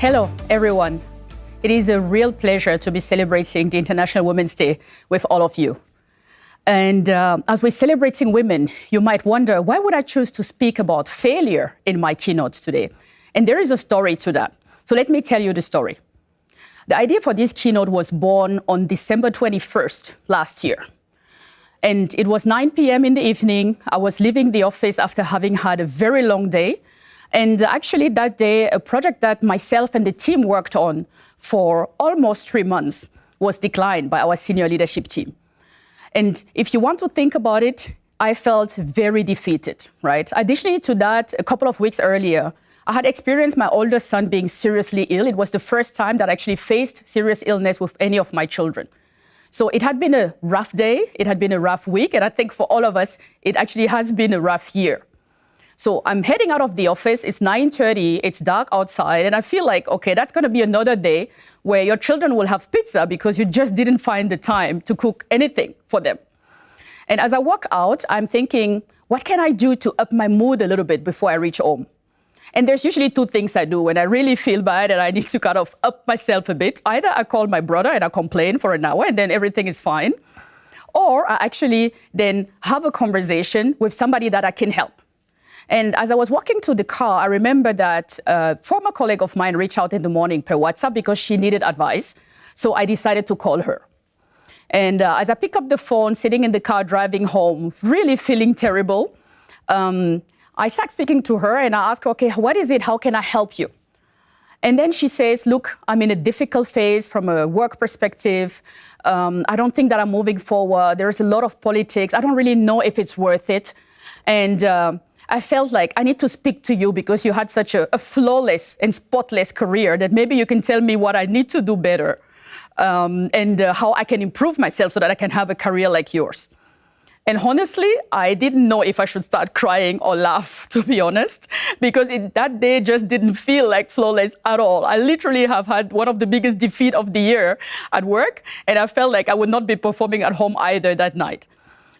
Hello, everyone. It is a real pleasure to be celebrating the International Women's Day with all of you. And as we're celebrating women, you might wonder, why would I choose to speak about failure in my keynote today? And there is a story to that. So let me tell you the story. The idea for this keynote was born on December 21st last year. And it was 9 p.m. in the evening. I was leaving the office after having had a very long day. And actually that day, a project that myself and the team worked on for almost 3 months was declined by our senior leadership team. And if you want to think about it, I felt very defeated, right? Additionally to that, a couple of weeks earlier, I had experienced my older son being seriously ill. It was the first time that I actually faced serious illness with any of my children. So it had been a rough day, it had been a rough week, and I think for all of us, it actually has been a rough year. So I'm heading out of the office, it's 9:30, it's dark outside, and I feel like, okay, that's gonna be another day where your children will have pizza because you just didn't find the time to cook anything for them. And as I walk out, I'm thinking, what can I do to up my mood a little bit before I reach home? And there's usually two things I do when I really feel bad and I need to kind of up myself a bit. Either I call my brother and I complain for an hour and then everything is fine, or I actually then have a conversation with somebody that I can help. And as I was walking to the car, I remember that a former colleague of mine reached out in the morning per WhatsApp because she needed advice. So I decided to call her. And as I pick up the phone, sitting in the car, driving home, really feeling terrible, I start speaking to her and I ask her, okay, what is it? How can I help you? And then she says, look, I'm in a difficult phase from a work perspective. I don't think that I'm moving forward. There's a lot of politics. I don't really know if it's worth it. And I felt like I need to speak to you because you had such a flawless and spotless career that maybe you can tell me what I need to do better and how I can improve myself so that I can have a career like yours. And honestly, I didn't know if I should start crying or laugh, to be honest, because that day just didn't feel like flawless at all. I literally have had one of the biggest defeats of the year at work, and I felt like I would not be performing at home either that night.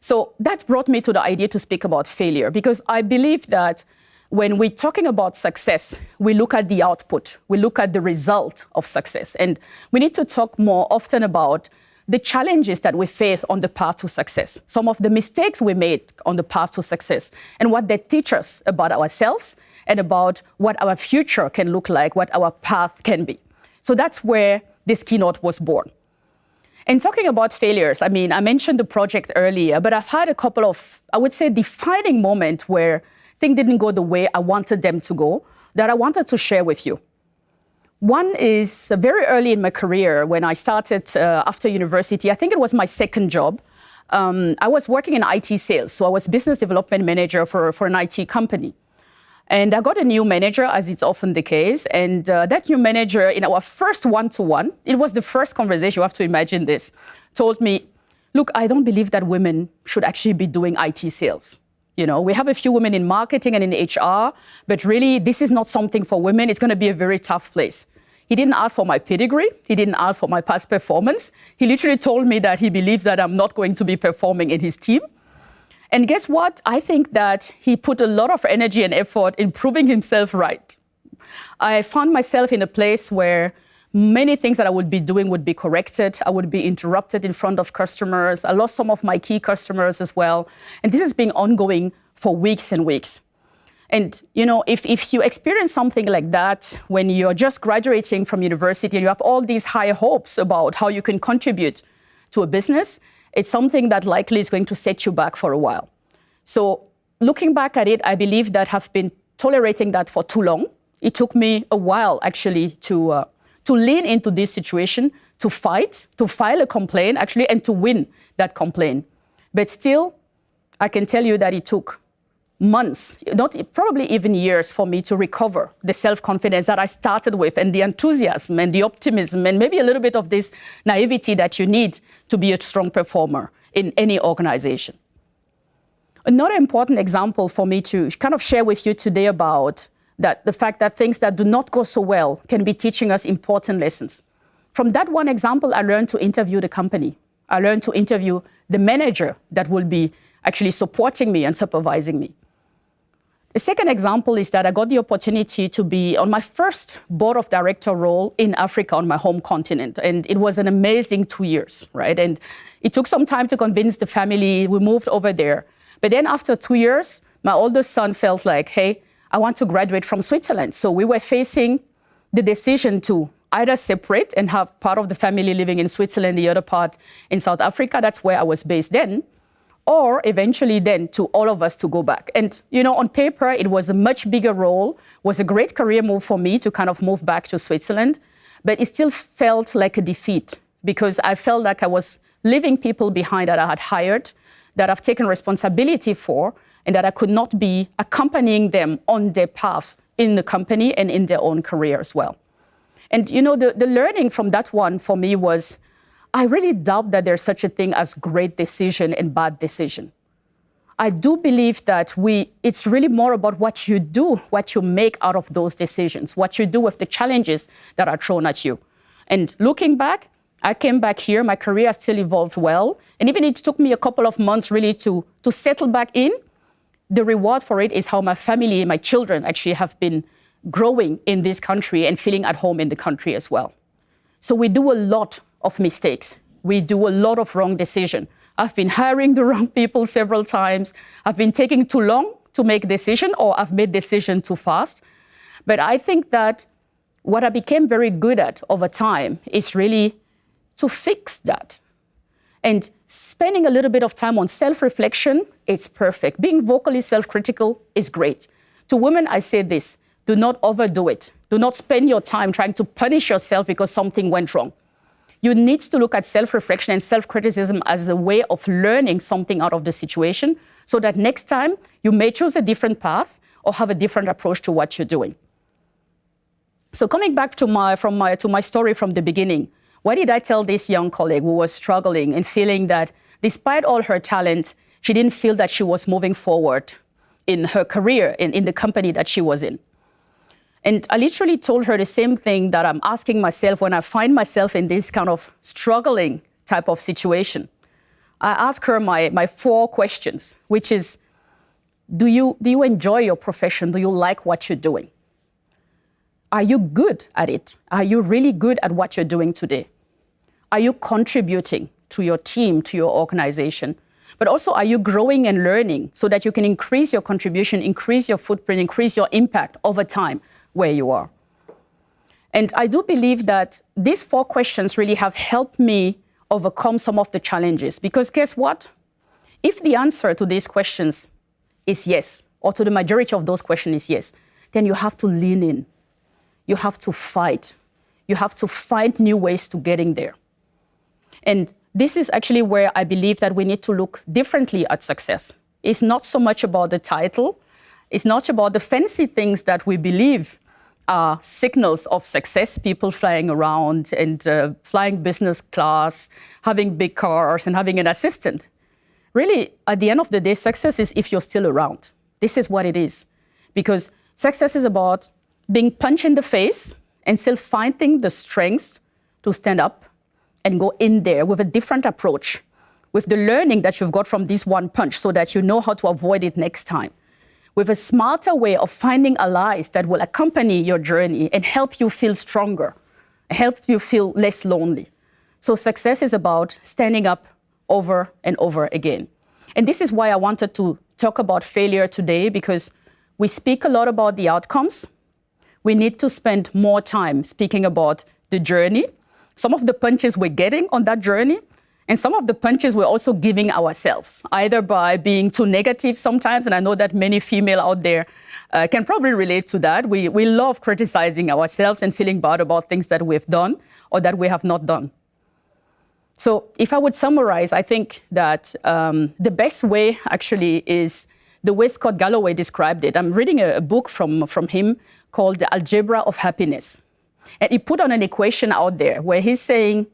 So that's brought me to the idea to speak about failure, because I believe that when we're talking about success, we look at the output, we look at the result of success. And we need to talk more often about the challenges that we face on the path to success, some of the mistakes we made on the path to success, and what they teach us about ourselves and about what our future can look like, what our path can be. So that's where this keynote was born. And talking about failures, I mean, I mentioned the project earlier, but I've had a couple of, I would say, defining moments where things didn't go the way I wanted them to go that I wanted to share with you. One is very early in my career when I started after university. I think it was my second job. I was working in IT sales, so I was business development manager for an IT company. And I got a new manager, as it's often the case. And that new manager, in our first one-to-one, it was the first conversation, you have to imagine this, told me, look, I don't believe that women should actually be doing IT sales. You know, we have a few women in marketing and in HR, but really, this is not something for women. It's going to be a very tough place. He didn't ask for my pedigree. He didn't ask for my past performance. He literally told me that he believes that I'm not going to be performing in his team. And guess what? I think that he put a lot of energy and effort in proving himself right. I found myself in a place where many things that I would be doing would be corrected. I would be interrupted in front of customers. I lost some of my key customers as well. And this has been ongoing for weeks and weeks. And, you know, if you experience something like that when you're just graduating from university and you have all these high hopes about how you can contribute to a business, it's something that likely is going to set you back for a while. So looking back at it, I believe that I've been tolerating that for too long. It took me a while, actually, to lean into this situation, to fight, to file a complaint, actually, and to win that complaint. But still, I can tell you that it took months, probably even years, for me to recover the self-confidence that I started with and the enthusiasm and the optimism and maybe a little bit of this naivety that you need to be a strong performer in any organization. Another important example for me to kind of share with you today about that, the fact that things that do not go so well can be teaching us important lessons. From that one example, I learned to interview the company. I learned to interview the manager that will be actually supporting me and supervising me. The second example is that I got the opportunity to be on my first board of director role in Africa, on my home continent. And it was an amazing 2 years, right? And it took some time to convince the family. We moved over there. But then after 2 years, my oldest son felt like, hey, I want to graduate from Switzerland. So we were facing the decision to either separate and have part of the family living in Switzerland, the other part in South Africa. That's where I was based then. Or eventually then to all of us to go back. And, on paper, it was a much bigger role, was a great career move for me to kind of move back to Switzerland. But it still felt like a defeat because I felt like I was leaving people behind that I had hired, that I've taken responsibility for, and that I could not be accompanying them on their path in the company and in their own career as well. And, the learning from that one for me was, I really doubt that there's such a thing as great decision and bad decision. I do believe that it's really more about what you do, what you make out of those decisions, what you do with the challenges that are thrown at you. And looking back, I came back here, my career still evolved well. And even it took me a couple of months really to settle back in. The reward for it is how my family, my children actually have been growing in this country and feeling at home in the country as well. So we do a lot of mistakes. We do a lot of wrong decisions. I've been hiring the wrong people several times. I've been taking too long to make a decision, or I've made decision too fast. But I think that what I became very good at over time is really to fix that. And spending a little bit of time on self-reflection, it's perfect. Being vocally self-critical is great. To women, I say this, do not overdo it. Do not spend your time trying to punish yourself because something went wrong. You need to look at self-reflection and self-criticism as a way of learning something out of the situation so that next time you may choose a different path or have a different approach to what you're doing. So coming back to my story from the beginning, why did I tell this young colleague who was struggling and feeling that despite all her talent, she didn't feel that she was moving forward in her career, in the company that she was in? And I literally told her the same thing that I'm asking myself when I find myself in this kind of struggling type of situation. I ask her my 4 questions, which is, do you enjoy your profession? Do you like what you're doing? Are you good at it? Are you really good at what you're doing today? Are you contributing to your team, to your organization? But also, are you growing and learning so that you can increase your contribution, increase your footprint, increase your impact over time where you are? And I do believe that these 4 questions really have helped me overcome some of the challenges. Because guess what? If the answer to these questions is yes, or to the majority of those questions is yes, then you have to lean in. You have to fight. You have to find new ways to getting there. And this is actually where I believe that we need to look differently at success. It's not so much about the title. It's not about the fancy things that we believe are signals of success, people flying around and flying business class, having big cars and having an assistant. Really, at the end of the day, success is if you're still around. This is what it is. Because success is about being punched in the face and still finding the strength to stand up and go in there with a different approach, with the learning that you've got from this one punch so that you know how to avoid it next time, with a smarter way of finding allies that will accompany your journey and help you feel stronger, help you feel less lonely. So success is about standing up over and over again. And this is why I wanted to talk about failure today, because we speak a lot about the outcomes. We need to spend more time speaking about the journey, some of the punches we're getting on that journey, and some of the punches we're also giving ourselves, either by being too negative sometimes, and I know that many female out there can probably relate to that. We love criticizing ourselves and feeling bad about things that we've done or that we have not done. So if I would summarize, I think that the best way actually is the way Scott Galloway described it. I'm reading a book from him called The Algebra of Happiness. And he put on an equation out there where he's saying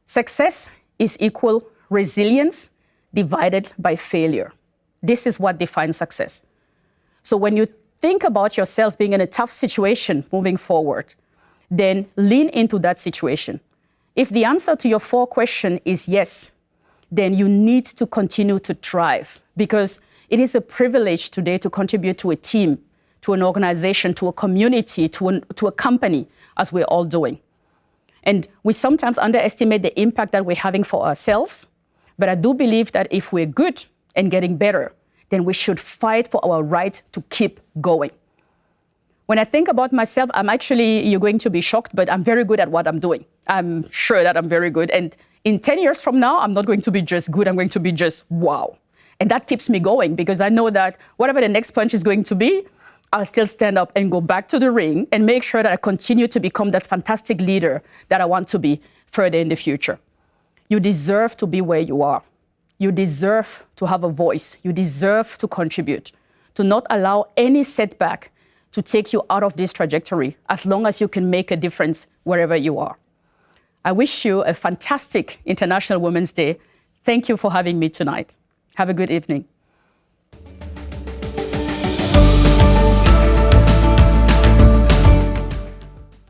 success is equal resilience divided by failure. This is what defines success. So when you think about yourself being in a tough situation moving forward, then lean into that situation. If the answer to your 4 questions is yes, then you need to continue to thrive, because It is a privilege today to contribute to a team, to an organization, to a community, to a company, as we're all doing. And we sometimes underestimate the impact that we're having for ourselves. But I do believe that if we're good and getting better, then we should fight for our right to keep going. When I think about myself, you're going to be shocked, but I'm very good at what I'm doing. I'm sure that I'm very good. And in 10 years from now, I'm not going to be just good, I'm going to be just wow. And that keeps me going because I know that whatever the next punch is going to be, I'll still stand up and go back to the ring and make sure that I continue to become that fantastic leader that I want to be further in the future. You deserve to be where you are. You deserve to have a voice. You deserve to contribute, to not allow any setback to take you out of this trajectory as long as you can make a difference wherever you are. I wish you a fantastic International Women's Day. Thank you for having me tonight. Have a good evening.